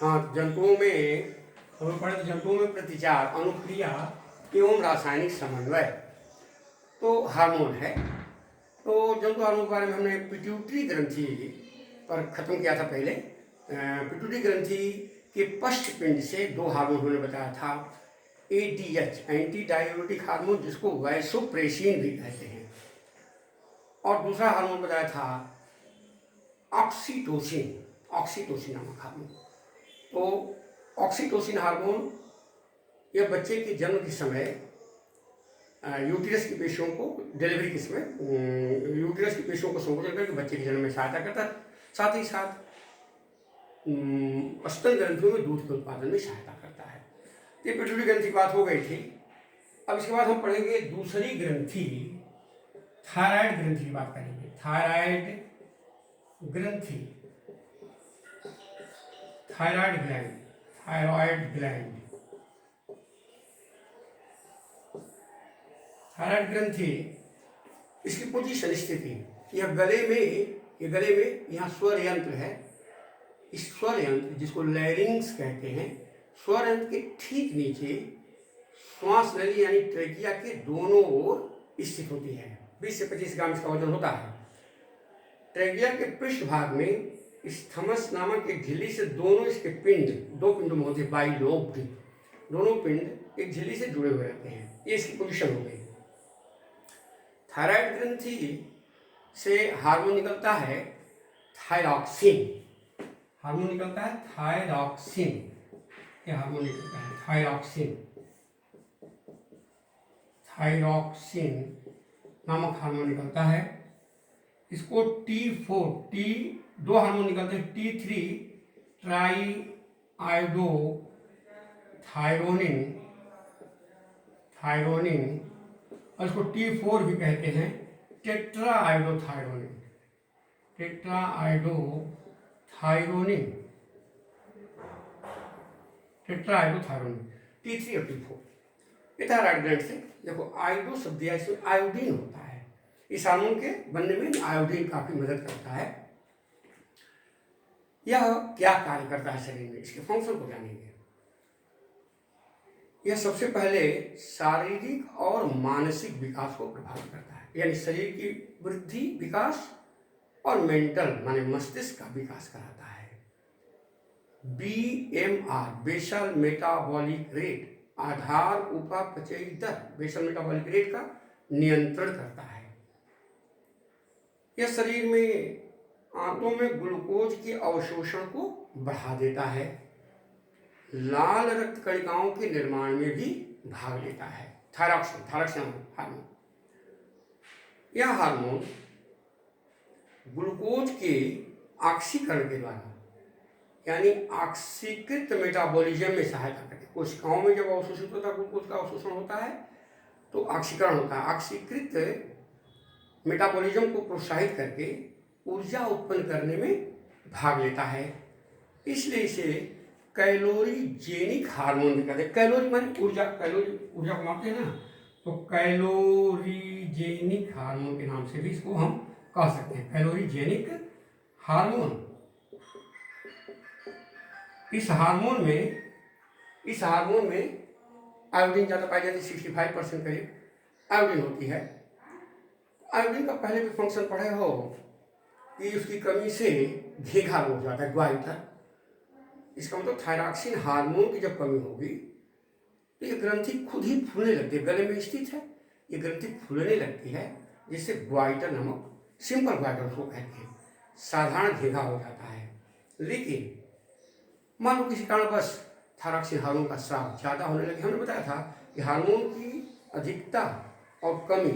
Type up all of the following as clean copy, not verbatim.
हाँ, तो जंतुओं में हम पढ़े, जंतुओं में प्रतिचार, अनुक्रिया एवं रासायनिक समन्वय तो हार्मोन है। तो जंतु हार्मोन के बारे में हमने पिट्यूटरी ग्रंथि पर खत्म किया था पहले। पिट्यूटरी ग्रंथि के पश्च पिंड से दो हार्मोन हमने बताया था, ADH एंटी डाययूरेटिक हार्मोन, जिसको वैसोप्रेसिन भी कहते हैं, और दूसरा हार्मोन बताया था ऑक्सीटोसिन, ऑक्सीटोसिन नामक हार्मोन। तो ऑक्सीटोसिन हार्मोन यह बच्चे के जन्म के समय यूटिरस की पेशियों को, डिलीवरी के समय यूटिरस की पेशियों को संबोधित करके बच्चे के जन्म में सहायता करता है, साथ ही साथ स्तन ग्रंथियों में दूध के उत्पादन में सहायता करता है। ये पिट्यूटरी ग्रंथि की बात हो गई थी। अब इसके बाद हम पढ़ेंगे दूसरी ग्रंथि, थायराइड ग्रंथि की बात करेंगे। थायराइड ग्रंथि, thyroid gland, thyroid gland, thyroid ग्रंथि, इसकी पोजीशन, स्थिति, यह गले में यहाँ स्वर यंत्र है। इस स्वर यंत्र, जिसको लैरिंग्स कहते हैं, स्वर यंत्र के ठीक नीचे श्वास नली यानी ट्रेकिया के दोनों ओर स्थित होती है। 20 से 25 ग्राम इसका वजन होता है। ट्रेकिया के पृष्ठभाग में स्थमस नामक एक झिल्ली से दोनों इसके पिंड, दो पिंडों में होते हैं, बाइलोब्ड, दोनों पिंड एक झिल्ली से जुड़े हुए रहते हैं। ये इसकी पोजीशन हो गई। थायराइड ग्रंथि से हार्मोन निकलता है थायरॉक्सिन, हार्मोन निकलता है थायरॉक्सिन, ये हार्मोन निकलता है थायरॉक्सिन, थायरॉक्सिन नामक हार्मोन निकलता है। इसको दो हार्मोन निकलते हैं, T3 try iodo thyronine, thyronine, और इसको T4 भी कहते हैं, tetra iodothyronine, tetra iodothyronine, tetra iodothyronine, T3 और T4। ये थायराइड ग्लैंड से, देखो आयोडो शब्द दिया, इसमें आयोडीन होता है। इस हार्मोन के बनने में आयोडीन काफी मदद करता है। यह क्या कार्य करता है शरीर में, इसके फंक्शन को जानेंगे। यह सबसे पहले शारीरिक और मानसिक विकास को प्रभावित करता है, यानी शरीर की वृद्धि, विकास और मेंटल माने मस्तिष्क का विकास कराता है। BMR बेसल मेटाबॉलिक रेट, आधार उपापचयी दर, बेसल मेटाबॉलिक रेट का नियंत्रण करता है। यह शरीर में आंतों में ग्लूकोज के अवशोषण को बढ़ा देता है। लाल रक्त कणिकाओं के निर्माण में भी भाग लेता है। थायरॉक्सिन, थायरॉक्सिन हार्मोन, यह हार्मोन ग्लूकोज के ऑक्सीकरण के द्वारा, यानी ऑक्सीकृत मेटाबॉलिज्म में सहायता करके, कोशिकाओं में जब अवशोषित होता है, ग्लूकोज का अवशोषण होता है तो ऑक्सीकरण होता है। ऑक्सीकृत मेटाबॉलिज्म को प्रोत्साहित करके ऊर्जा उत्पन्न करने में भाग लेता है। इसलिए इसे कैलोरीजेनिक हार्मोन भी कहते हैं। कैलोरी माने ऊर्जा, कैलोरी ऊर्जा को मापते हैं ना, तो कैलोरीजेनिक हार्मोन के नाम से भी इसको हम कह सकते हैं, कैलोरीजेनिक हार्मोन। इस हार्मोन में आयोडीन ज़्यादा पाई जाती है, 65% करीब आयोडीन होती है। आयोडीन का पहले भी फंक्शन पढ़े हो कि उसकी कमी से घेघा रोग हो जाता है, ग्वाइटर। इसका मतलब थायरॉक्सिन हार्मोन की जब कमी होगी तो ये ग्रंथि खुद ही फूलने लगती है, गले में स्थित है, ये ग्रंथि फूलने लगती है, जिससे ग्वाइटर नामक, सिंपल ग्वाइटर उसको कहते हैं, साधारण घेघा हो जाता है। लेकिन मान लो किसी कारणवश थायरॉक्सिन हार्मोन का स्राव ज़्यादा होने लगे, हमने बताया था कि हार्मोन की अधिकता और कमी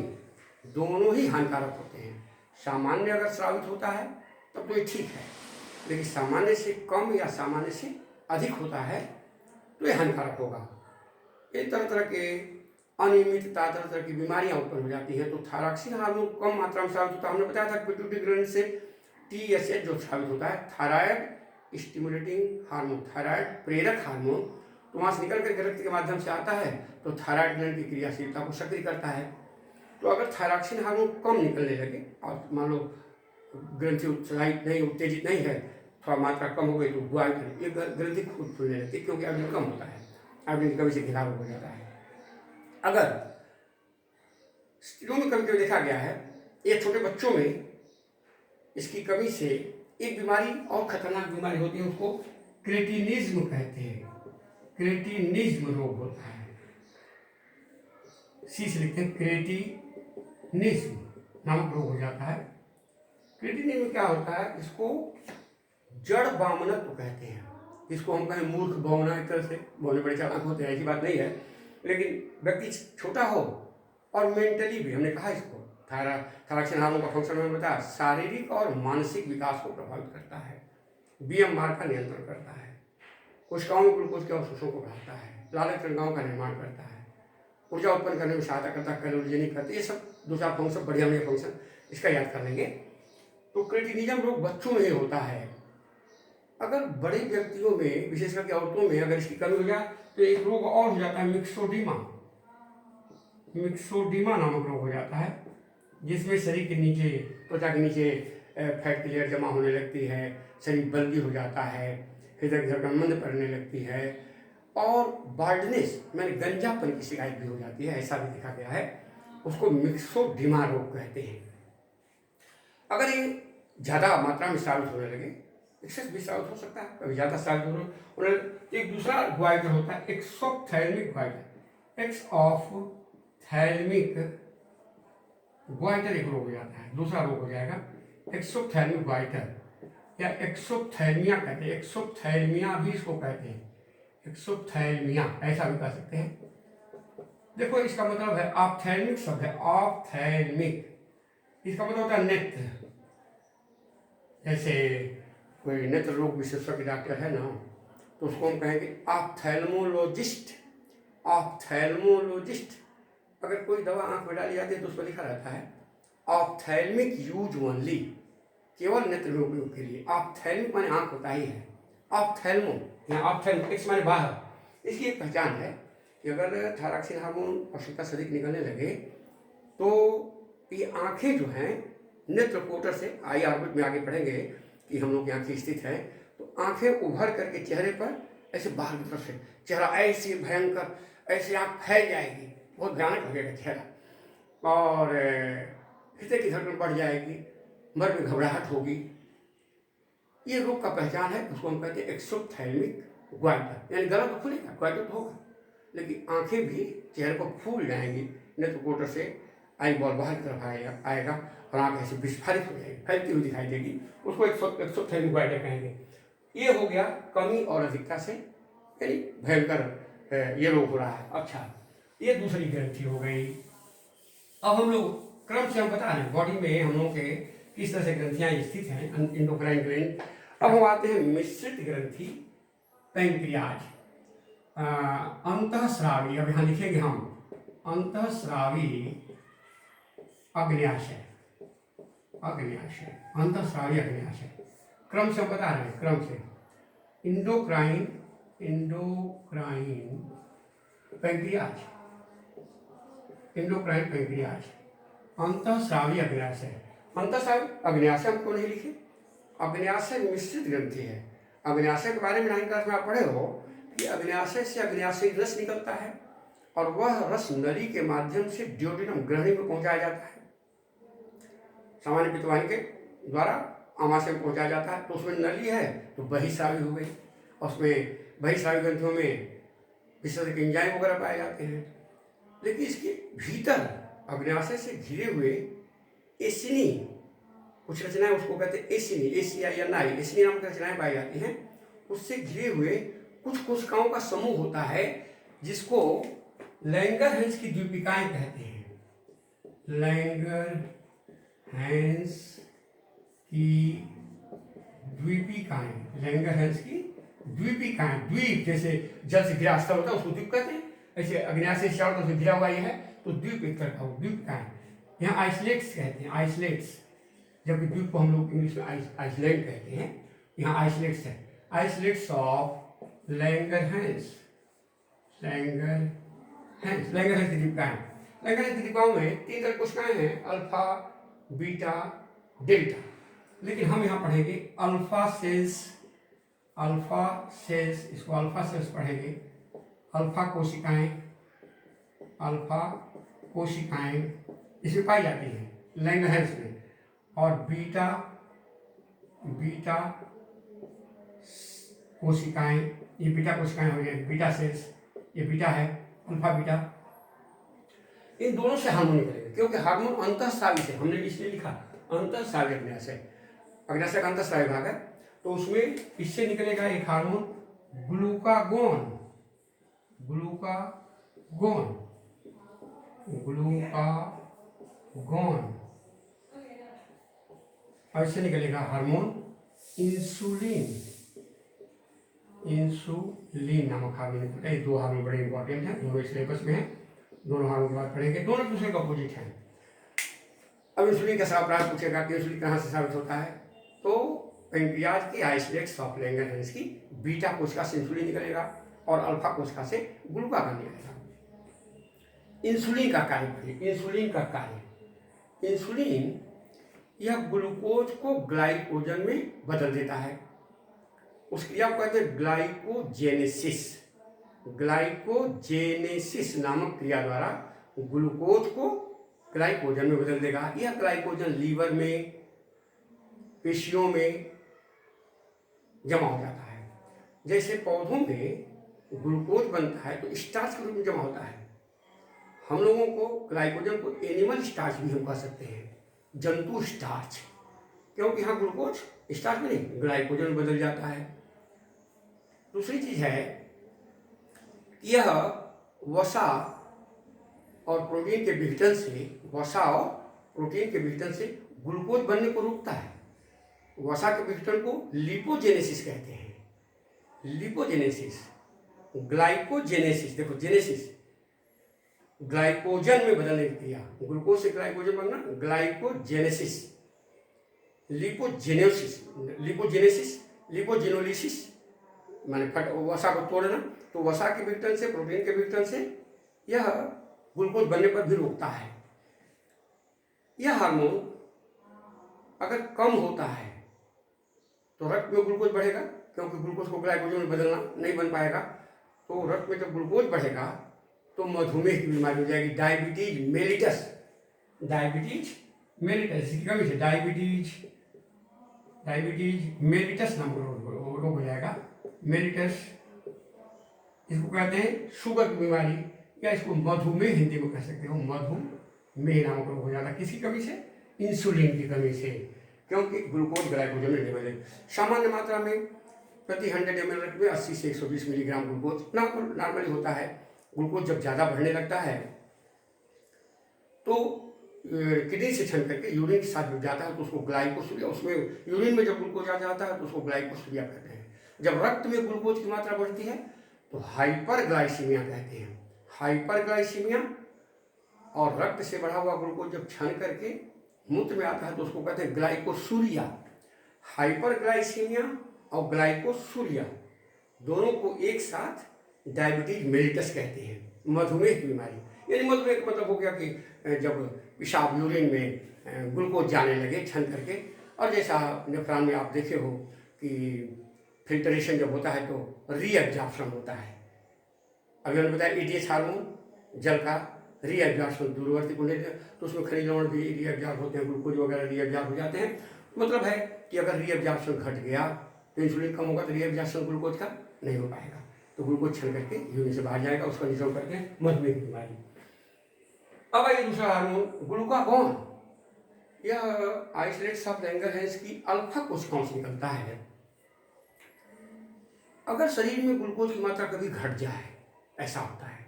दोनों ही हानिकारक होते हैं। सामान्य अगर स्रावित होता है तब तो ये ठीक है, लेकिन सामान्य से कम या सामान्य से अधिक होता है तो ये हानिकारक होगा। ये तरह तरह के अनियमितता, तरह तरह की बीमारियां उत्पन्न हो जाती हैं। तो थायरॉक्सिन हार्मोन कम मात्रा में स्रावित होता है। हमने बताया था पिट्यूटरी ग्लैंड से TSH जो स्रावित होता है, थायराइड स्टिमुलेटिंग हार्मोन, थायराइड प्रेरक हार्मोन, तो वहाँ से निकल कर रक्त के माध्यम से आता है तो थायराइड ग्लैंड की क्रियाशीलता को सक्रिय करता है। तो अगर थायरॉक्सिन हार्मोन कम निकलने लगे और मान लो ग्रंथि उत्साहित नहीं, उत्तेजित नहीं है, थोड़ा मात्रा कम हो गई तो ग्वाइटर, ये ग्रंथि खुद फूलने लगती है क्योंकि आयोडीन कम होता है, आयोडीन कमी से घेरा रोग हो जाता है। अगर स्त्रियों में कभी कभी देखा गया है, ये छोटे बच्चों में इसकी कमी से एक बीमारी और खतरनाक बीमारी होती है, उसको क्रेटिनिज्म कहते हैं, क्रेटिनिज्म रोग होता है, सी से लिखते हैं, क्रेटिनिज्म नामक रोग हो जाता है। क्रेटिनिज्म क्या होता है, इसको जड़ बामनत्व कहते हैं, इसको हम कहें मूर्ख बौना, एक तरह से बोलने बड़े चालाक होते हैं, ऐसी बात नहीं है, लेकिन व्यक्ति छोटा हो और मेंटली भी, हमने कहा इसको थायरॉक्सिन हार्मोन का फंक्शन में बताया, शारीरिक और मानसिक विकास को प्रभावित करता है, बीएमआर का नियंत्रण करता है, कोशिकाओं में ग्लूकोज के अवशोषण को बढ़ाता है, लाल रंगाओं का निर्माण करता है, ऊर्जा उत्पन्न करने में सहायता करता है, कैलोरीजेनिक करता है, ये सब दो चार फंक्शन बढ़िया बढ़िया फंक्शन इसका याद कर लेंगे। तो क्रेटिनिज्म रोग बच्चों में ही होता है। अगर बड़े व्यक्तियों में, विशेष करके औरतों में अगर इसकी कमी हो जाए तो एक रोग और हो जाता है, मिक्सोडीमा, मिक्सोडीमा नामक रोग हो जाता है, जिसमें शरीर के नीचे, त्वचा के नीचे फैट की लेयर जमा होने लगती है, शरीर बल्दी हो जाता है, हृदय धड़कन मंद पड़ने लगती है और बाल्डनेस मैंने गंजापन की शिकायत भी हो जाती है, ऐसा भी देखा गया है, उसको मिक्सोडीमा रोग कहते हैं। अगर ये ज़्यादा मात्रा में स्रावित होने लगे, एक्सेस भी स्रावित हो सकता है, कभी ज़्यादा स्रावित होने, एक दूसरा ग्वाइटर होता है एक्सोप्थैल्मिक ग्वाइटर, एक्सोप्थैल्मिक ग्वाइटर एक रोग हो जाता है, दूसरा रोग हो जाएगा एक्सोप्थैल्मिक ग्वाइटर या एक्सोप्थैल्मिया कहते हैं, एक्सोप्थैल्मिया भी इसको कहते हैं, एक्सोप्थैल्मिया ऐसा भी कह सकते हैं। देखो इसका मतलब है, ऑप्थैल्मिक शब्द है, ऑप्थैल्मिक, इसका मतलब होता है नेत्र, जैसे कोई नेत्र रोग विशेषज्ञ डॉक्टर है ना, तो उसको हम कहेंगे ऑप्थैल्मोलॉजिस्ट, ऑप्थैल्मोलॉजिस्ट। अगर कोई दवा आंख में डाली जाती है तो उस पर लिखा रहता है ऑप्थैल्मिक यूज ओनली, केवल नेत्र में उपयोग के लिए। ऑप्थैल्मिक माने आंख होता ही है, ऑप्थैल्मो या ऑप्थैल्मिक एक्स माने बाहर। इसकी एक पहचान है कि अगर थायरॉक्सिन हार्मोन आवश्यकता से अधिक निकलने लगे तो ये आंखें जो हैं नेत्र कोटर से, आई ऑर्बिट में आगे पढ़ेंगे कि हम लोग की आंखें स्थित है, तो आंखें उभर करके चेहरे पर ऐसे बाहर की तरफ से, चेहरा ऐसे भयंकर, ऐसे आंख फैल जाएगी, बहुत भयानक लगेगा चेहरा, और हृदय की धड़कन बढ़ जाएगी, मर में घबराहट होगी। ये रोग का पहचान है, उसको हम कहते हैं एक्सोप्थैल्मिक ग्वाइटर, यानी गला तो खुलेगा, ग्वाइटर तो होगा, लेकिन आंखें भी चेहरे को फूल जाएंगी, नेत्र कोटर से आई बॉल बाहर की तरफ आएगा और आंख ऐसे विस्फारित हो जाएगी, फैलती हुई दिखाई देगी, उसको एक्सोप्थैल्मिक ग्वाइटर कहेंगे। ये हो गया कमी और अधिकता से, यानी भयंकर ये रोग हो रहा है। अच्छा, ये दूसरी ग्रंथि हो गई। अब हम लोग क्रम से हम बता रहे हैं बॉडी में हम लोग के किस तरह से ग्रंथियां स्थित हैं, इंडोक्राइन ग्लैंड। अब हम आते हैं मिश्रित ग्रंथि, पैंक्रियाज, अंतःस्रावी, अब यहाँ लिखेंगे हम अंतःस्रावी अग्न्याशय, अग्न्याशय, अंतःस्रावी अग्न्याशय। क्रम से हम बता रहे हैं, क्रम से endocrine, endocrine pancreas, endocrine pancreas, अंतःस्रावी अग्न्याशय। अंतःस्रावी अग्न्याशय हम क्यों नहीं लिखे? अग्न्याशय मिश्रित ग्रंथि है। अग्न्याशय के बारे में 9वीं क्लास में आप पढ़े हो कि अग्न्याशय से अग्न्याशयी रस निकलता है और वह रस नली के माध्यम से ड्यूडेनम ग्रहणी में पहुंचाया जाता है, सामान्य पित्तवाहिनी के द्वारा आमाशय में पहुंचाया जाता है। तो उसमें नली है तो बहिस्रावी हो गई, और उसमें बहिस्रावी ग्रंथियों में विशेष एंजाइम वगैरह पाए जाते हैं। लेकिन इसके भीतर अग्न्याशय से घिरे हुए एसिनी कुछ रचनाएं, उसको कहते हैं एसिनी, एसियाई, एसिनी नाम की रचनाएं पाई जाती हैं। उससे घिरे हुए कुछ कोशिकाओं का समूह होता है जिसको लैंगरहैंस की द्वीपिकाएं कहते हैं, लैंगरहैंस की द्वीपिकाएं, लैंगरहैंस की द्वीपिकाएं, द्वीप जैसे जल से घिरा स्थल होता है उसको द्वीप कहते हैं, ऐसे अग्न्याशय से चारों तरफ से घिरा हुआ ये है तो द्वीप एक तरह का द्वीपिकाएं। यहाँ आइसलेट्स कहते हैं, आइसलेट्स, जबकि द्वीप को हम लोग इंग्लिश में आइसलैंड कहते हैं, यहाँ आइसलेट्स है, islets of Langerhans, Langerhans, Langerhans की द्वीपिकाएं। लैंगरहैंस की द्वीपिकाओं में 3 तरह कोशिकाएं हैं, अल्फा, बीटा, डेल्टा, लेकिन हम यहाँ पढ़ेंगे अल्फा सेल्स अल्फा सेल्स, इसको अल्फा सेल्स पढ़ेंगे। अल्फा कोशिकाएं, अल्फा कोशिकाएं इसमें पाई जाती हैं लैंगरहैंस में। और बीटा, बीटा कोशिकाएं, ये बीटा कोशिकाएं हो गई, बीटा सेल्स, ये बीटा है, अल्फा बीटा। इन दोनों से हार्मोन निकलेगा, क्योंकि हार्मोन अंतःस्रावी से, हमने इसलिए लिखा अंतःस्रावी अग्न्याशय है, अग्न्याशय का अंतःस्रावी भाग है, तो उसमें इससे निकलेगा एक हार्मोन ग्लूकागोन, ग्लूकागोन, ग्लूकागोन। और इससे निकलेगा हार्मोन इंसुलिन, इंसुलिन नामक हार्मोन। ये दो हार्मोन बड़े इंपॉर्टेंट हैं, दोनों सिलेबस में हैं, दोनों हार्मोन की बात पढ़ेंगे, दोनों दूसरे का अपोजिट हैं। अब इंसुलिन का सवाल पूछेगा कि इंसुलिन कहाँ से साबित होता है, तो पेंक्रियाज के आइसोलेट्स ऑफ लैंगरहैंस की बीटा कोशिका से इंसुलिन निकलेगा और अल्फा कोशिका से ग्लूकागोन निकलेगा। इंसुलिन का कार्य, इंसुलिन का कार्य, इंसुलिन यह ग्लूकोज को ग्लाइकोजन में बदल देता है। उस क्रिया को कहते हैं ग्लाइकोजेनेसिस। ग्लाइकोजेनेसिस नामक क्रिया द्वारा ग्लूकोज को ग्लाइकोजन में बदल देगा। यह ग्लाइकोजन लीवर में, पेशियों में जमा हो जाता है। जैसे पौधों में ग्लूकोज बनता है तो स्टार्च के रूप में जमा होता है, हम लोगों को ग्लाइकोजन को एनिमल स्टार्च भी हम कह सकते हैं, जंतु स्टार्च, क्योंकि यहाँ ग्लूकोज स्टार्च में नहीं ग्लाइकोजन में बदल जाता है। दूसरी चीज है, यह वसा और प्रोटीन के विघटन से, वसा और प्रोटीन के विघटन से ग्लूकोज बनने को रोकता है। वसा के विघटन को लिपोजेनेसिस कहते हैं, लिपोजेनेसिस। ग्लाइकोजेनेसिस, देखो जेनेसिस ग्लाइकोजन में बदलने की क्रिया, ग्लूकोज से ग्लाइकोजन बनना ग्लाइकोजेनेसिस। लिपोजेनेसिस, लिपोजेनेसिस, लिपोजेनोलिसिस माने वसा को तोड़ना, तो वसा के विघटन से, प्रोटीन के विघटन से यह ग्लूकोज बनने पर भी रोकता है। यह हार्मोन अगर कम होता है तो रक्त में ग्लूकोज बढ़ेगा, क्योंकि ग्लूकोज को ग्लाइकोजन में बदलना नहीं बन पाएगा, तो रक्त में जब ग्लूकोज बढ़ेगा तो मधुमेह की बीमारी हो जाएगी, डायबिटीज मेलिटस, डायबिटीज मेलिटस की कमी से डायबिटीज, डायबिटीज मेलिटस नाम रोग हो जाएगा। मेलिटस इसको कहते हैं शुगर की बीमारी, या इसको मधुमेह हिंदी में कह सकते हो, मधुमेह नामक रोग हो जाता है। किसी कमी से? इंसुलिन की कमी से, क्योंकि ग्लूकोज ग्लाइकोजन में नहीं बदले। सामान्य मात्रा में प्रति 100 ml रक्त में 80 से 120 मिलीग्राम ग्लूकोज नॉर्मली होता है। ग्लूकोज जब ज़्यादा बढ़ने लगता है तो किडनी से छन करके यूरिन के साथ जुड़ जाता है, तो उसको ग्लाइकोसूरिया, उसमें यूरिन में जब ग्लूकोज आ जाता है तो उसको ग्लाइकोसूरिया कहते हैं। जब रक्त में ग्लूकोज की मात्रा बढ़ती है तो हाइपरग्लाइसीमिया कहते हैं, हाइपरग्लाइसीमिया। और रक्त से बढ़ा हुआ ग्लूकोज जब छन करके मूत्र में आता है तो उसको कहते हैं ग्लाइकोसूरिया। हाइपरग्लाइसीमिया और ग्लाइकोसूरिया दोनों को एक साथ डायबिटीज मेलिटस कहते हैं, मधुमेह की बीमारी। यानी मधुमेह का मतलब हो गया कि जब पेशाब यूरिन में ग्लूकोज जाने लगे छन करके, और जैसा नेफ्रॉन में आप देखे हो कि फिल्ट्रेशन जब होता है तो रीएब्जॉर्प्शन होता है। अभी हमने बताया ईडीएच हार्मोन जल का रीएब्जॉर्प्शन, दूरवर्ती कुंडली, तो उसमें खनिज लवण भी रीएब्जॉर्ब होते हैं, ग्लूकोज वगैरह रीएब्जॉर्ब हो जाते हैं। मतलब है कि अगर रीएब्जॉर्प्शन घट गया तो इंसुलिन कम होगा, तो रीएब्जॉर्प्शन ग्लूकोज का नहीं हो पाएगा, तो ग्लूकोज छन करके यूरिन से बाहर जाएगा, उसका निज़ाम करते हैं मधुमेह की बीमारी। अब आइए दूसरा हार्मोन ग्लूकागोन। यह आइसोलेट्स ऑफ लैंगरहैंस की अल्फा कोशिकाओं से निकलता है। अगर शरीर में ग्लूकोज की मात्रा कभी घट जाए, ऐसा होता है,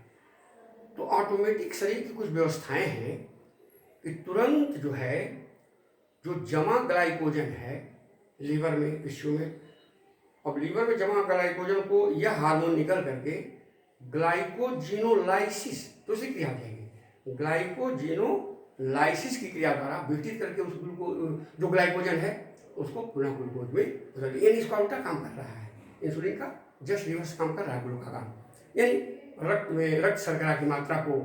तो ऑटोमेटिक शरीर की कुछ व्यवस्थाएं हैं कि तुरंत जो है, जो जमा ग्लाइकोजन है लीवर में, टिश्यू में, अब लीवर में जमा ग्लाइकोजन को यह हार्मोन निकल करके ग्लाइकोजिनोलाइसिस, दूसरी क्रिया देंगे, ग्लाइकोजिनोलाइसिस की क्रिया द्वारा विघटित करके उस ग्लूकोज, जो ग्लाइकोजन है उसको पुनः ग्लूकोज में बदल, यानी इसका उल्टा काम कर रहा है। इंसुलिन का जस्ट रिवर्स काम कर रहा है ग्लूकागोन। यानी रक्त में रक्त शर्करा की मात्रा को,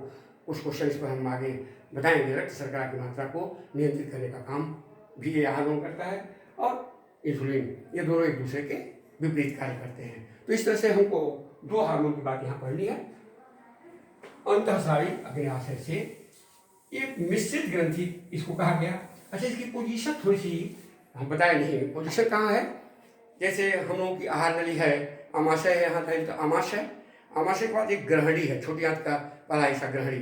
कुछ क्वेश्चन पर हम आगे बताएंगे, रक्त शर्करा की मात्रा को नियंत्रित करने का काम भी ये हार्मोन करता है, और इंसुलिन, ये दोनों एक दूसरे के विपरीत कार्य करते हैं। तो इस तरह से हमको 2 हार्मोन की बात यहाँ पढ़नी है। अंतःसारी अग्न्याशय से एक मिश्रित ग्रंथि इसको कहा गया। अच्छा, इसकी पोजीशन थोड़ी सी हम बताए नहीं, पोजीशन कहाँ है। जैसे हम लोगों की आहार नली है, आमाशय है, यहाँ था तो आमाशय, आमाशय के बाद एक ग्रहणी है, छोटी आंत का पहला हिस्सा ग्रहणी।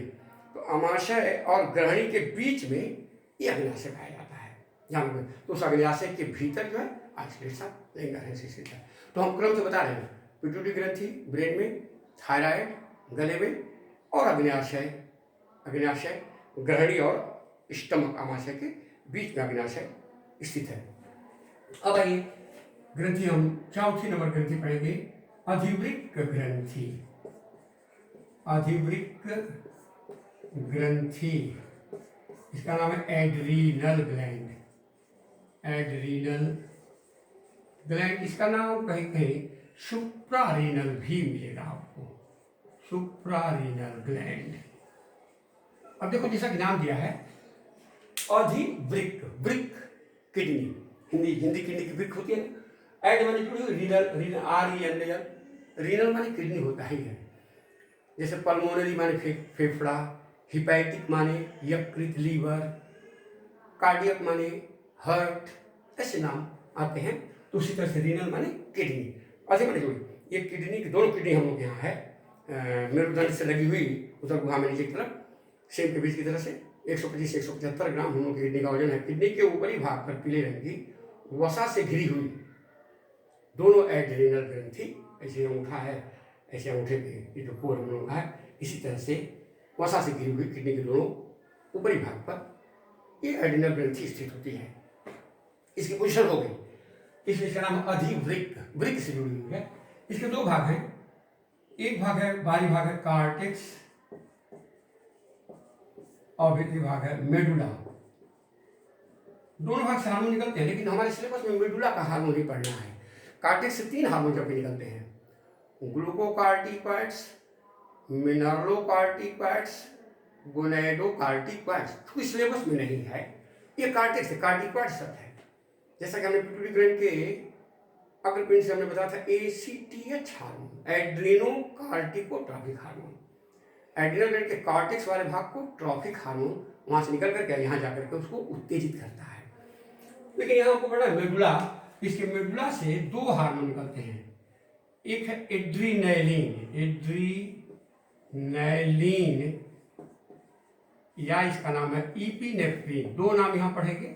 तो आमाशय और ग्रहणी के बीच में ये अग्न्याशय पाया जाता है। यहाँ पर तो उस अग्न्याशय के भीतर जो है आइसोलेट सा लिंगर है स्थित है। तो हम क्रम से बता रहे हैं, पिट्यूटरी ग्रंथि ब्रेन में, थायराइड गले में, और अग्न्याशय, अग्न्याशय ग्रहणी और स्टमक आमाशय के बीच में अग्न्याशय स्थित है। अब आइए ग्रंथि हम चौथी नंबर ग्रंथि पढ़ेंगे, अधिवृक्क ग्रंथि। अधिवृक्क ग्रंथि, इसका नाम है एड्रीनल ग्लैंड। एड्रीनल ग्लैंड, इसका नाम कहीं कहीं सुप्रारीनल भी मिलेगा आपको, सुप्रारीनल ग्लैंड। अब देखो जैसा कि नाम दिया है अधिवृक्क, वृक्क किडनी, हिंदी किडनी की वृक्क होती है। एड माने जुड़ी हुई, रीनल, रीनल RENAL, रीनल माने किडनी होता ही है। जैसे पल्मोनरी माने फेफड़ा, हिपैटिक माने यकृत लीवर, कार्डियक माने हार्ट, ऐसे नाम आते हैं। तो उसी तरह से रीनल माने किडनी, ऐसे माने जुड़ी। ये किडनी की दोनों किडनी हम लोग यहाँ है, मेरुदंड से लगी हुई उधर गुहा में नीचे की तरफ, सेम के बीच की तरह से 125-175 ग्राम हम लोग की किडनी का वजन है। किडनी के ऊपरी भाग पर पीले रंग की वसा से घिरी हुई दोनों एड्रीनल ग्रंथि, ऐसे अंगूठा है, ऐसे अंगूठे पे ये जो कोर हम लोग है, इसी तरह से वसा से घिरी हुई किडनी के दोनों ऊपरी भाग पर ये एड्रीनल ग्रंथि स्थित होती है। इसकी पोजिशन हो गई, इसलिए इसका नाम अधिवृक्क, वृक्क से जुड़ी हुई है। इसके 2 भाग हैं, एक भाग है, बाहरी भाग है कार्टेक्स, और भीतरी भाग है मेडुला। दोनों भाग से हार्मोन निकलते हैं, लेकिन हमारे सिलेबस में मेडुला का हार्मोन ही पढ़ना है। कार्टेक्स से 3 हार्मोन जब भी निकलते हैं, ग्लूकोकार्टिकॉइड्स, मिनरलोकार्टिकॉइड्स, गोनेडोकार्टिकॉइड्स। तो सिलेबस में नहीं है, ये कार्टेक्स है, कार्टिकॉइड शब्द है। जैसा कि हमने पिट्यूटरी ग्लैंड के अग्रपिंड से हमने बताया था ACTH hormone, adrenocorticotrophic hormone. Adrenal gland के कॉर्टेक्स वाले भाग को ट्रॉफिक हार्मोन वहां से निकल करके यहाँ जाकर के उसको उत्तेजित करता है। लेकिन यहाँ आपको पढ़ना है मेडुला, इसके मेडुला से 2 हार्मोन निकलते हैं, एक है एड्रीनैलिन, एड्रीनैलिन, या इसका नाम है इपिनेफ्रिन। 2 नाम यहाँ पढ़ेंगे,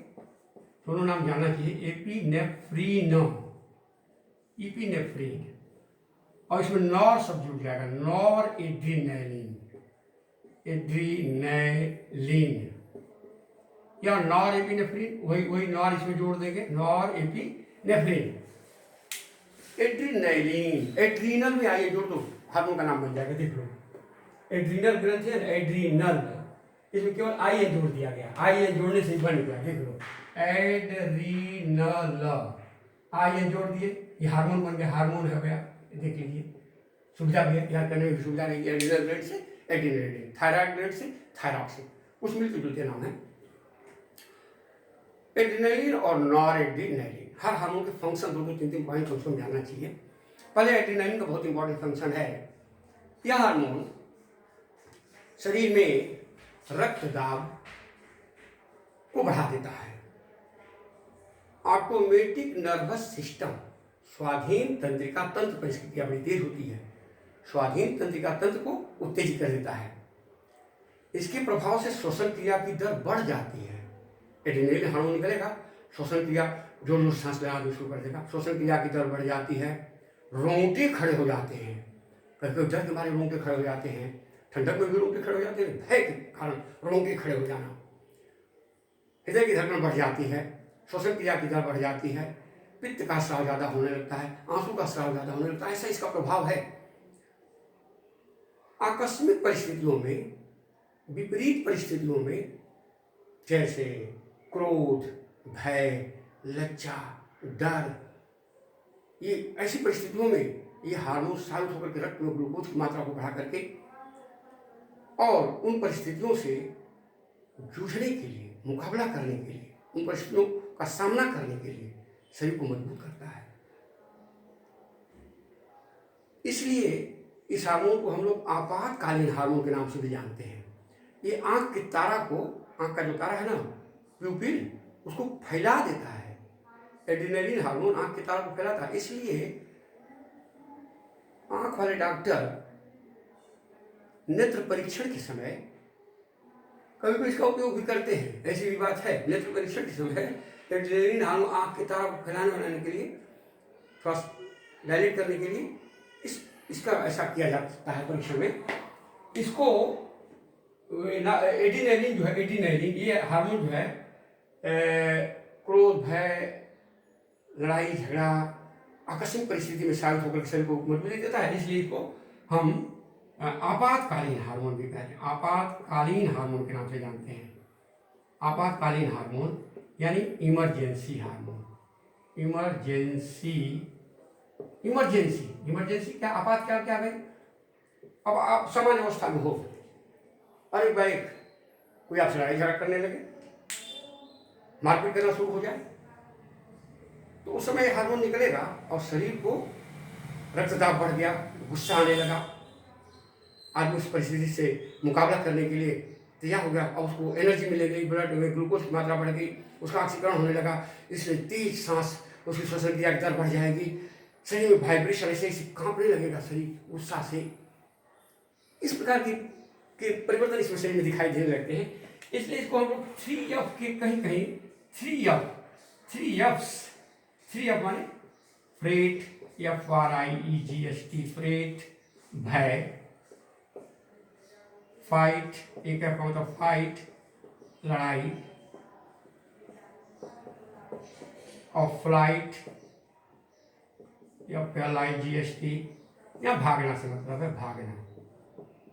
दोनों नाम जानना चाहिए, एपिनेफ्रिन, इपिनेफ्रिन, और इसमें नॉर शब्द जुड़ जाएगा, नॉर एड्रीनैलिन, एड्रीनैलिन या नॉर एपिनेफ्रिन, वही नॉर इसमें जोड़ देंगे, नॉर एपिनेफ्रिन। एड्रीनैलिन, एड्रीनल में आइए जोड़ दो, हार्मोन का नाम बन जाएगा, देख लो। एड्रीनल ग्रंथि है, एड्रीनल, इसमें केवल IN जोड़ दिया गया, IN जोड़ने से ही बन गया, देख लो, एड्रीनल, IN जोड़ दिए, ये हार्मोन बन गया, हार्मोन हो गया, देख लीजिए, सुविधा भी है, याद करने में सुविधा नहीं है। एड्रीनल ग्लैंड से एड्रीनल, थायराइड ग्लैंड से थायरॉक्सिन, कुछ मिलते जुलते नाम है। एड्रीनलिन और नॉर एड्रीनलिन, हर हार्मोन के फंक्शन 2-3 पॉइंट उसको जानना चाहिए। पहले एड्रीनलिन का बहुत इंपॉर्टेंट फंक्शन है, यह हार्मोन शरीर में रक्त दाब को बढ़ा देता है। ऑटोमेटिक नर्वस सिस्टम, स्वाधीन तंत्रिका तंत्र पर इसकी क्रिया बड़ी तेज होती है, स्वाधीन तंत्रिका तंत्र को उत्तेजित कर देता है। इसके प्रभाव से श्वसन क्रिया की दर बढ़ जाती है। एड्रीनलिन हार्मोन निकलेगा, श्वसन क्रिया जोर जोर सांस लेना शुरू कर देगा, श्वसन क्रिया की दर बढ़ जाती है, रोंगटे खड़े हो जाते हैं, कभी डर के मारे रोंगटे खड़े हो जाते हैं, ठंडक में भी रोंगटे खड़े हो जाते हैं, भय के कारण रोंगटे खड़े हो जाना, हृदय की धड़कन बढ़ जाती है, श्वसन क्रिया की दर बढ़ जाती है, पित्त का स्राव ज्यादा होने लगता है, आंसू का स्राव ज्यादा होने लगता है, ऐसा इसका प्रभाव है। आकस्मिक परिस्थितियों में, विपरीत परिस्थितियों में, जैसे क्रोध, भय, लज्जा, डर, ये ऐसी परिस्थितियों में ये हार्मोन शांत होकर के रक्त में ग्लूकोज की मात्रा को बढ़ा करके और उन परिस्थितियों से जूझने के लिए, मुकाबला करने के लिए, उन परिस्थितियों का सामना करने के लिए शरीर को मजबूत करता है। इसलिए इस हार्मोन को हम लोग आपातकालीन हार्मोन के नाम से भी जानते हैं। ये आँख के तारा को, आँख का जो तारा है ना, प्यूपिल, उसको फैला देता है। एड्रेनलिन हार्मोन आँख के तारा को फैलाता है। इसलिए आँख वाले डॉक्टर नेत्र परीक्षण के समय कभी कभी इसका उपयोग भी करते हैं। ऐसी भी बात है, नेत्र परीक्षण के समय एड्रेनलिन हार्मोन आँख के तारा को फैलाने बनाने के लिए, थोड़ा डायलेट करने के लिए इसका ऐसा किया जा सकता है परीक्षण में। इसको एड्रेनलिन जो है, एड्रेनलिन ये हार्मोन जो है क्रोध, भय, लड़ाई झगड़ा, आकस्मिक परिस्थिति में शामिल होकर शरीर को मजबूती देता है। इसलिए इसको हम आपातकालीन हार्मोन भी कहते हैं, आपातकालीन हार्मोन के नाम से जानते हैं। आपातकालीन हार्मोन यानी इमरजेंसी हार्मोन। इमरजेंसी क्या, आपात क्या क्या है? अब आप सामान्य अवस्था में हो, अरे भाई कोई आपसे लड़ाई झगड़ा करने लगे, मारपीट करना शुरू हो जाए, तो उस समय हार्मोन निकलेगा और शरीर को रक्तदाब बढ़ गया, गुस्सा आने लगा, आदमी उस परिस्थिति से मुकाबला करने के लिए तैयार हो गया और उसको एनर्जी मिलने लगी, ब्लड में ग्लूकोज की मात्रा बढ़ गई, उसका ऑक्सीकरण होने लगा, इसलिए तेज सांस, उसकी श्वसन क्रिया की दर बढ़ जाएगी, शरीर में वाइब्रेशन ऐसे कांपने लगेगा शरीर गुस्सा से। इस प्रकार के परिवर्तन इसमें शरीर में दिखाई देने लगते हैं। इसलिए इसको हम लोग 3F के कहीं कहीं 3F माने फ्रेट, FRIEGST, फ्रेट भय, फाइट, एक F का मतलब फाइट लड़ाई, और फ्लाइट FLIGST या भागना से मतलब है भागना।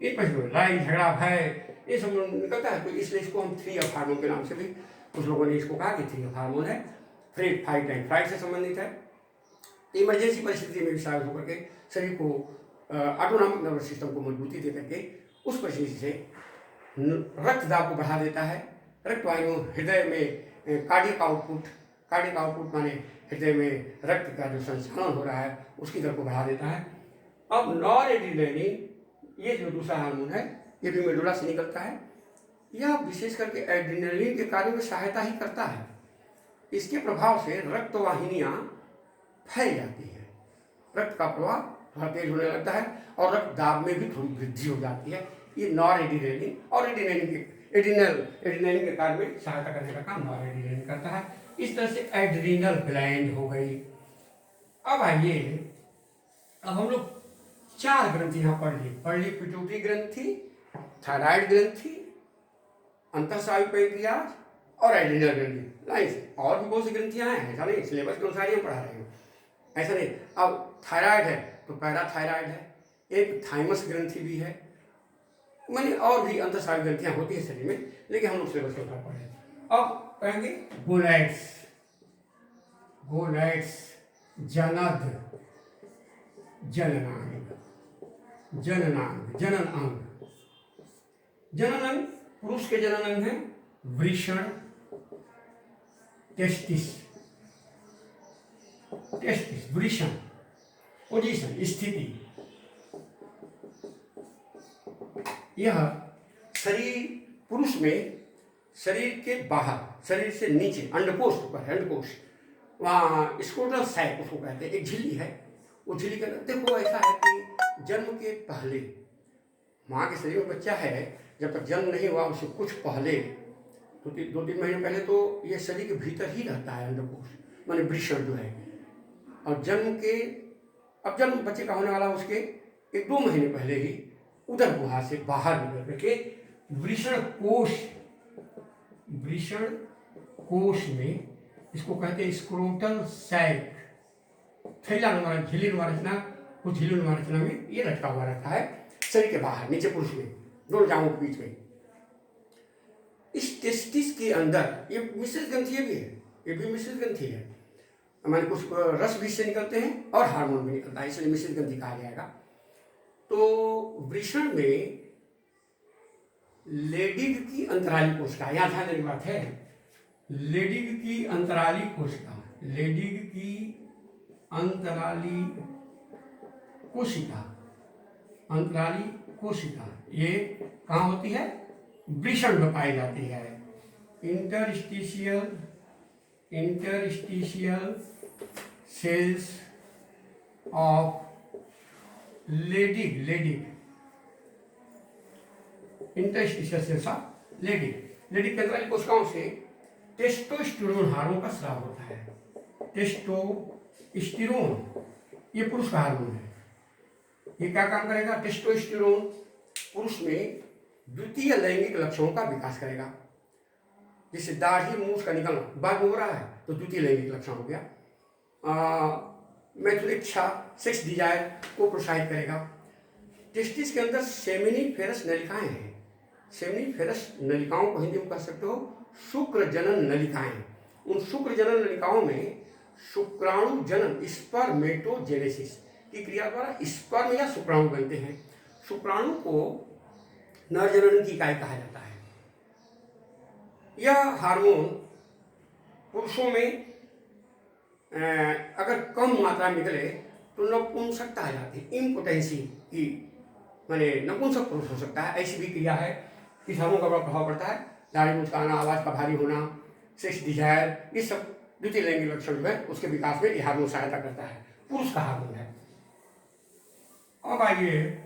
ये पशु लड़ाई झगड़ा भय ये सब निकलता है। तो इसलिए इसको हम 3F हार्मोन के नाम से भी कुछ लोगों ने इसको कहा कि 3F हार्मोन है। फ्रेट, फाइट एंड फ्लाइट से संबंधित है। इमरजेंसी परिस्थिति में भी शामिल होकर के शरीर को ऑटोनॉमिक नर्वस सिस्टम को मजबूती दे करके उस परिस्थिति से रक्त दाब को बढ़ा देता है। रक्त वायु हृदय में कार्डियक आउटपुट माने हृदय में रक्त का जो संचालन हो रहा है उसकी दर को बढ़ा देता है। अब नॉन एड्रेनलिन ये जो दूसरा हार्मोन है ये भी मेडुला से निकलता है। यह विशेष करके एड्रेनलिन के कार्य में सहायता ही करता है। इसके प्रभाव से रक्त वाहिनियाँ फैल जाती है, रक्त का प्रवाह थोड़ा तेज होने लगता है और रक्त दाब में भी थोड़ी वृद्धि हो जाती है। ये नॉन एड्रेनलिन और एड्रेनलिन के कार्य में सहायता करने का काम नॉन एड्रेनलिन करता है। इस तरह से एड्रीनल ग्लैंड हो गई। अब आइए, अब हम लोग 4 ग्रंथि यहाँ पढ़ ली पिट्यूटरी ग्रंथि, थायराइड ग्रंथि, अंतःस्रावी पैंक्रियाज और एड्रीनल ग्रंथि। लाइन से और भी बहुत सी ग्रंथियाँ हैं, ऐसा नहीं सिलेबस के अनुसार ही हम पढ़ा रहे हैं, ऐसा नहीं। अब थायराइड है तो पैराथायराइड है, एक थाइमस ग्रंथि भी है, मैंने और भी अंतःस्रावी ग्रंथियाँ होती है शरीर में, लेकिन हम लोग सिलेबस के अनुसार पढ़े। अब कहेंगे गोनैड्स, जनद, जनन अंग पुरुष के जनन अंग है वृषण, टेस्टिस, वृषण, पोजीशन, स्थिति। यह शरीर पुरुष में शरीर के बाहर, शरीर से नीचे अंडकोश पर, अंडकोश वहाँ स्क्रोटल सैक उसको कहते हैं, एक झिल्ली है। वो झिल्ली का देखो ऐसा है कि जन्म के पहले माँ के शरीर में बच्चा है, जब तक जन्म नहीं हुआ उससे कुछ पहले तो 2-3 महीने पहले तो ये शरीर के भीतर ही रहता है अंडकोश, माने वृषण जो है। और जन्म बच्चे का होने वाला उसके 1-2 महीने पहले ही उदर गुहा से बाहर निकल करके वृषण कोश में, इसको कहते हैं स्क्रोटल सैक, थैला नुमा झिल्ली नुमा रचना, उस झिल्ली नुमा रचना में ये लटका हुआ रहता है शरीर के बाहर नीचे पुरुष में, दोनों जांघों के बीच में। इस टेस्टिस के अंदर ये मिश्रित ग्रंथि भी है, ये भी मिश्रित ग्रंथि है, हमारे कुछ रस भी इससे निकलते हैं और हार्मोन भी निकलता है, इसलिए मिश्रित ग्रंथि कहा जाएगा। तो वृषण में लेडिग की अंतराली कोशिका, यहाँ ध्यान देने की बात है, लेडिग की अंतराली कोशिका, अंतराली कोशिका ये कहाँ होती है? वृषण में पाई जाती है। Interstitial cells of Leydig interstitial cells of Leydig के अंतराली कोशिकाओं से टेस्टोस्टेरोन हार्मोन का स्राव होता है। टेस्टोस्टेरोन ये पुरुष का हार्मोन है। ये क्या काम करेगा? टेस्टोस्टेरोन पुरुष में द्वितीय लैंगिक लक्षणों का विकास करेगा। जैसे दाढ़ी मूछ का निकलना बाद में हो रहा है तो द्वितीय लैंगिक लक्षण हो गया। मैथुरेच्छा सेक्स डिजायर को प्रोत्साहित करेगा। टेस्टिस के अंदर सेमिनिफेरस नलिकाएं हैं। सेमिनिफेरस नलिकाओं को हिंदी में कह सकते हो शुक्र जनन नलिकाएं। उन शुक्र जनन नलिकाओं में शुक्राणु जनन स्पर्मेटोजेनेसिस की क्रिया द्वारा स्पर्म या शुक्राणु बनते हैं। शुक्राणु को नर जनन की इकाई कहा जाता है। यह हार्मोन पुरुषों में अगर कम मात्रा में निकले तो नपुंसकता आ जाती है। इम्पोटेंसी की माने नपुंसक पुरुष हो सकता है। ऐसी भी क्रिया है। इस हार्मोन का बड़ा प्रभाव पड़ता है। दाढ़ी मुचकाना, आवाज का भारी होना, सेक्स डिजायर, ये सब द्वितीय लैंगिक लक्षण जो है उसके विकास में यह हार्मोन सहायता करता है। पुरुष का हार्मोन है। अब आइए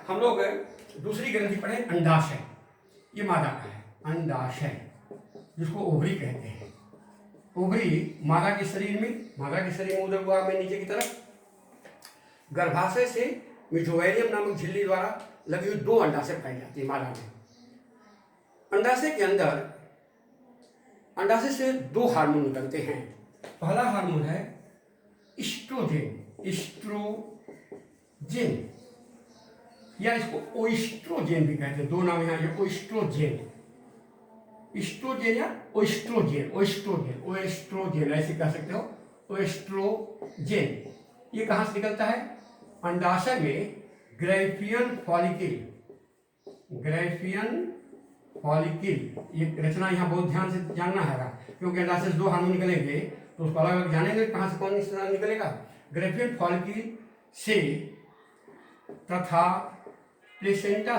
हम लोग दूसरी ग्रंथि पढ़े, अंडाशय। ये मादा का है। अंडाशय जिसको ओवरी कहते हैं। ओवरी मादा के शरीर में उदर गुहा में नीचे की तरफ गर्भाशय से मिजोवेरियम नामक झिल्ली द्वारा लगी हुई 2 अंडाशय पाई जाती है मादा में। अंडाशय के अंदर अंडाशय से 2 हार्मोन निकलते हैं। पहला हार्मोन है ईस्ट्रोजेन या इसको ओएस्ट्रोजेन भी कहते हैं। 2 नाम यहाँ है। ईस्ट्रोजेन या ओएस्ट्रोजेन ऐसे कह सकते हो। ओएस्ट्रोजेन ये कहाँ से निकलता है? अंडाशय में ग्रैफियन फॉलिकिल ये रचना यहाँ बहुत ध्यान से जानना है क्योंकि अंडाशय से 2 हार्मोन निकलेंगे तो उसको अलग अलग जानेंगे कहाँ से कौन निकलेगा। ग्रैफियन फॉलिकिल से तथा प्लेसेंटा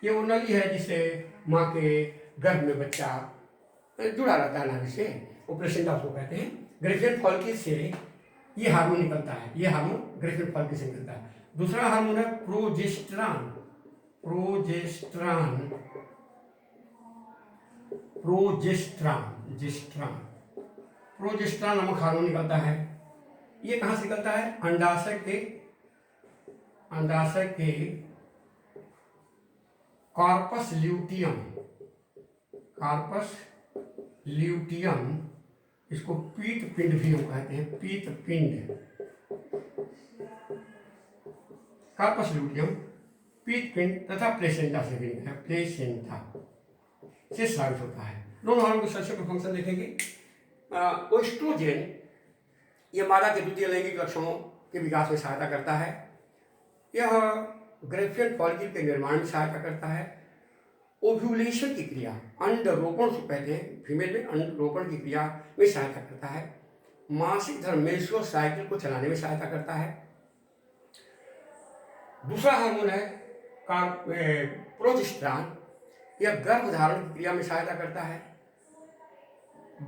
ये वो नली है जिससे माँ के गर्भ में बच्चा जुड़ा रहता है नाभि से, वो प्लेसेंटा उसको कहते हैं। ग्रैफियन फॉलिकिल से ये हार्मोन निकलता है। ये हार्मोन ग्रैफियन फॉलिकिल से निकलता है। दूसरा हार्मोन है प्रोजेस्टेरॉन नामक हार्मोन निकलता है। ये कहाँ से निकलता है? अंडाशय के कार्पस ल्यूटियम इसको पीत पिंड भी हम कहते हैं। पीत पिंड, कार्पस ल्यूटियम, पीत पिंड तथा प्लेसेंटा से भी है। प्लेसेंटा से स्रावित होता है। दोनों हार्मोन के संक्षेप में फंक्शन देखेंगे। ओएस्ट्रोजेन यह मादा के द्वितीय लैंगिक लक्षणों के विकास में सहायता करता है। यह ग्रैफियन फॉलिकिल के निर्माण में सहायता करता है। ओव्यूलेशन की क्रिया, अंडरोपण को कहते हैं, फीमेल में अंडरोपण की क्रिया में सहायता करता है। मासिक धर्म मेंस्ट्रुअल साइकिल को चलाने में सहायता करता है। दूसरा हार्मोन है प्रोजेस्टेरॉन। यह गर्भधारण की क्रिया में सहायता करता है।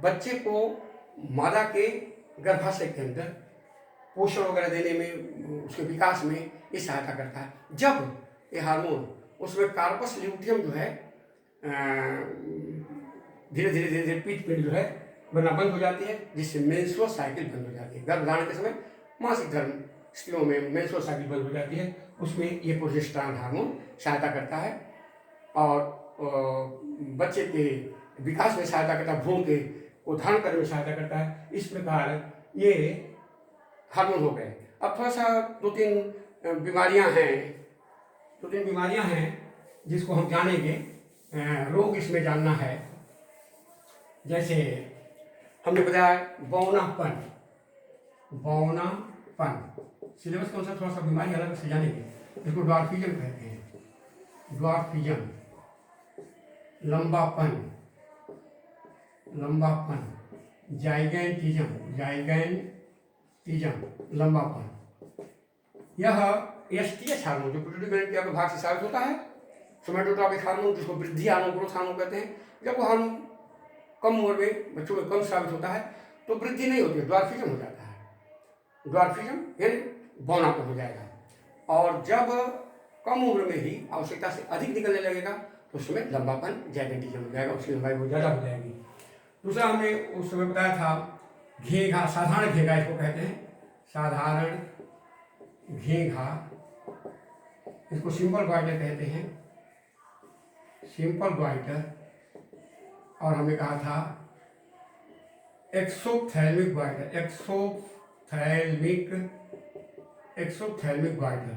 बच्चे को मादा के गर्भाशय के अंदर पोषण वगैरह देने में, उसके विकास में ये सहायता करता है। जब ये हार्मोन उसमें कार्पस ल्यूटियम जो है धीरे धीरे पीत पिंड जो है बनना बंद हो जाती है, जिससे मेंस्ट्रुअल साइकिल बंद हो जाती है। गर्भधारण के समय मासिक धर्म स्त्रियों में मेंस्ट्रुअल साइकिल बंद हो जाती है, उसमें ये प्रोजेस्टेरॉन हार्मोन सहायता करता है और बच्चे के विकास में सहायता करता है, भ्रूण के को धारण करने में सहायता करता है। इस प्रकार ये हार्मोन हो गए। अब थोड़ा सा 2-3 बीमारियां हैं जिसको हम जानेंगे। रोग इसमें जानना है। जैसे हमने बताया बौनापन, सिलेबस कौन सा, थोड़ा सा बीमारी अलग से जानेंगे। इसको ड्वार्फिज्म कहते हैं। ड्वार्फिज्म, लंबापन, जाइगेंटिज्म लंबापन, यह एसटीएच हार्मोन जो पिट्यूटरी ग्लैंड के भाग से साबित होता है, सोमैटोट्रॉपिक हार्मोन जिसको वृद्धि हार्मोन, ग्रोथ हार्मोन कहते हैं। जब वो हार्मोन कम उम्र में बच्चों में कम साबित होता है तो वृद्धि नहीं होती है, ड्वार्फिज्म हो जाता है। ड्वार्फिज्म यानी बौनापन हो जाएगा। और जब कम उम्र में ही आवश्यकता से अधिक निकलने लगेगा तो उस समय लंबापन जाइगेंटिज्म हो जाएगा, उसकी लंबाई बहुत ज़्यादा हो जाएगी। दूसरा हमने उस समय बताया था घेघा, साधारण घेघा इसको कहते हैं, साधारण घेघा, इसको सिंपल ग्वाइटर कहते हैं, सिंपल ग्वाइटर। और हमने कहा था एक्सोथैल्मिक ग्वाइटर, एक्सोथैल्मिक ग्वाइटर,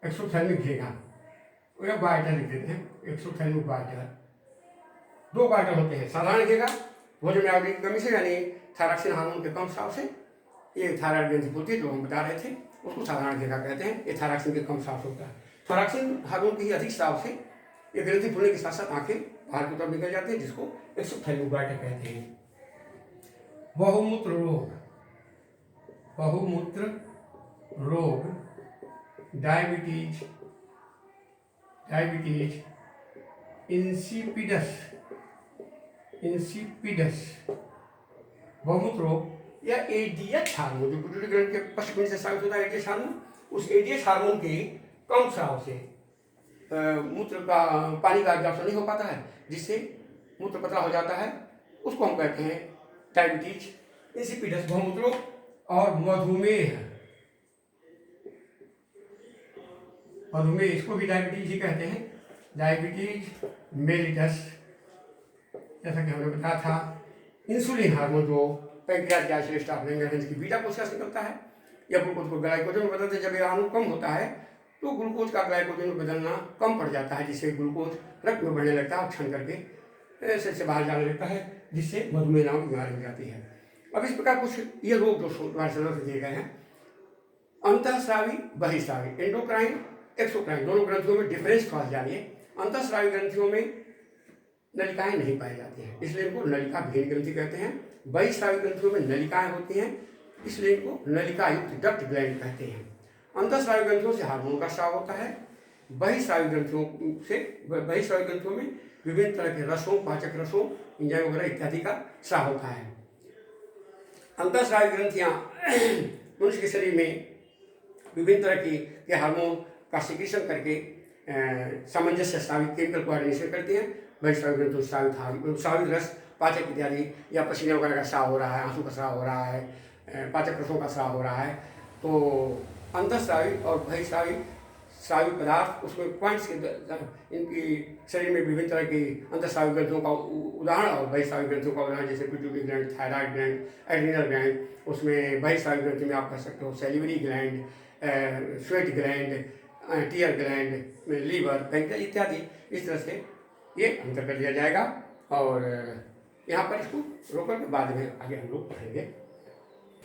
एक्सोथैल्मिक घेघा या ग्वाइटर लिख देते हैं, एक्सोथैल्मिक ग्वाइटर। दो ग्वाइटर होते हैं, साधारण घेघा भोजन में आयोडीन की कमी से यानी थायरॉक्सिन हार्मोन के कम स्राव से, ये थायराइड ग्रंथि होती है जो हम बता रहे थे, उसको साधारण घेघा कहते हैं। ये थायरॉक्सिन के कम स्राव से होता है। थायरॉक्सिन हार्मोन के ही अधिक स्राव से ये ग्रंथि फूलने के साथ साथ आंखें बाहर की तरफ निकल जाती है, जिसको एक्सोथैल्मिक ग्वाइटर कहते हैं। बहुमूत्र रोग, बहुमूत्र रोग, डायबिटीज, इंसिपिडस, बहुमूत्र रोग या एडीएच हार्मोन जो पिट्यूटरी ग्लैंड के पश्च से साबित होता है, एडीएच हार्मोन, उस एडीएच हार्मोन के कम स्राव से मूत्र का पानी का एब्जॉर्प्शन नहीं हो पाता है, जिससे मूत्र पतला हो जाता है, उसको हम कहते हैं डायबिटीज, इंसिपिडस बहुमूत्र रोग। और मधुमेह, मधुमेह इसको भी डायबिटीज ही कहते हैं, डायबिटीज मेलिटस। जैसा कि हमने बताया था इंसुलिन हार्मोन जो पैंक्रियास गैस स्टाफ की बीटा कोशिका से निकलता है, या ग्लूकोज को ग्लाइकोजन में बदलते, जब ये हार्मोन कम होता है तो ग्लूकोज का ग्लाइकोजन में बदलना कम पड़ जाता है, जिससे ग्लूकोज रक्त में बढ़ने लगता है और क्षण करके शरीर से बाहर जाने लगता है, जिससे मधुमेह नामक बीमारी हो जाती है। अब इस प्रकार कुछ ये रोग जो से दिए गए हैं, अंतःस्रावी बहिस्रावी, एंडोक्राइन एक्सोक्राइन, दोनों ग्रंथियों में डिफरेंस थोड़ा जानिए। अंतःस्रावी ग्रंथियों में नलिकाएं नहीं पाई जाती हैं, इसलिए इनको नलिका विहीन ग्रंथि कहते हैं। बहिस्रावी ग्रंथियों में नलिकाएं होती हैं, इसलिए इनको नलिका युक्त डक्ट ग्लैंड कहते हैं। अंतःस्रावी ग्रंथियों से हार्मोन का स्राव होता है। बहिस्रावी ग्रंथियों में विभिन्न तरह के रसों, पाचक रसों, एंजाइम वगैरह इत्यादि का स्राव होता है। अंतःस्रावी ग्रंथियां मनुष्य के शरीर में विभिन्न तरह के हार्मोन का सिक्रीशन करके सामंजस्य स्रावित केमिकल कोऑर्डिनेशन करती हैं। बहिस्रावी ग्रंथियों से स्रावित रस, पाचक इत्यादि या पसीने वगैरह का स्राव हो रहा है, आंसू का स्राव हो रहा है, पाचक रसों का स्राव हो रहा है। तो अंतःस्रावी और बहिस्रावी स्रावी पदार्थ उसमें पॉइंट्स के इनकी शरीर में विभिन्न तरह की अंतःस्रावी ग्रंथियों का उदाहरण और बहिस्रावी ग्रंथियों का उदाहरण, जैसे pituitary gland, thyroid gland, adrenal gland. उसमें बहिस्रावी ग्रंथि में आप कह सकते हो salivary gland, sweat gland, tear gland, liver, pancreas इत्यादि। इस तरह से ये अंतर कर दिया जाएगा और यहाँ पर इसको रोकर के बाद में आगे हम लोग पढ़ेंगे।